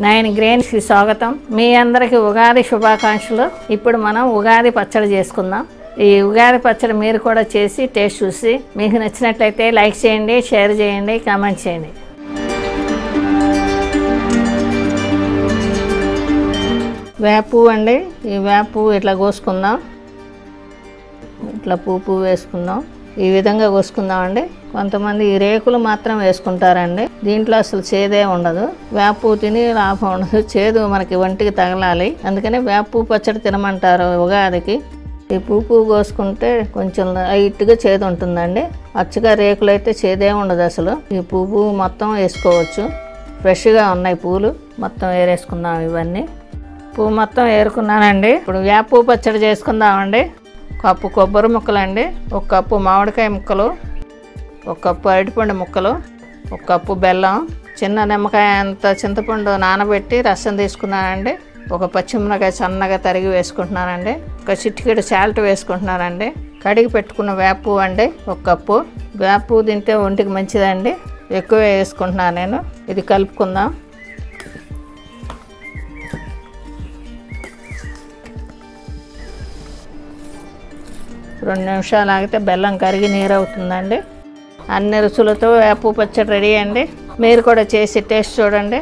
9Grains కి స్వాగతం. మీ అందరికీ ఉగాది శుభాకాంక్షలు. ఇప్పుడు మనం ఉగాది పచ్చడి చేసుకుందాం. ఈ ఉగాది పచ్చడి మీరు కూడా చేసి టేస్ట్ చూసి మీకు నచ్చినట్లయితే లైక్ చేయండి, షేర్ చేయండి, కామెంట్ చేయండి. వేప పువ్వు అండి. ఈ వేప పువ్వు ఇట్లా కోసుకుందాం. ఇట్లా పువ్వు వేసుకుందాం. ఈ విధంగా కోసుకుందామండి. కొంతమంది ఈ రేకులు మాత్రం వేసుకుంటారండి. దీంట్లో అసలు చేదే ఉండదు. వేప పువ్వు తిని లాభం ఉండదు. చేదు మనకి ఒంటికి తగలాలి. అందుకని వేప పువ్వు పచ్చడి తినమంటారు ఉగాదికి. ఈ పువ్వు కోసుకుంటే కొంచెం లైట్గా చేదు ఉంటుందండి. అచ్చగా రేకులు అయితే చేదే ఉండదు అసలు. ఈ పువ్వు మొత్తం వేసుకోవచ్చు. ఫ్రెష్గా ఉన్నాయి పూలు. మొత్తం ఏరేసుకుందాం. ఇవన్నీ పువ్వు మొత్తం ఏరుకున్నానండి. ఇప్పుడు వేప పువ్వు పచ్చడి చేసుకుందామండి. కప్పు కొబ్బరి ముక్కలండి, ఒక కప్పు మామిడికాయ ముక్కలు, ఒక కప్పు అరటిపండు ముక్కలు, ఒక కప్పు బెల్లం, చిన్న నిమ్మకాయ అంత చింతపండు నానబెట్టి రసం తీసుకున్నానండి. ఒక పచ్చిమిరకాయ సన్నగా తరిగి వేసుకుంటున్నానండి. ఒక చిటికెడు సాల్ట్ వేసుకుంటున్నానండి. కడిగి పెట్టుకున్న వేప పువ్వు అండి ఒక కప్పు. వేప పువ్వు తింటే ఒంటికి మంచిదండి. ఎక్కువ వేసుకుంటున్నాను నేను. ఇది కలుపుకుందాం. 2 నిమిషాలు ఆగితే బెల్లం కరిగి నీరు అవుతుందండి. అన్ని రుచులతో వేప పచ్చడి రెడీ అండి. మీరు కూడా చేసి టేస్ట్ చూడండి.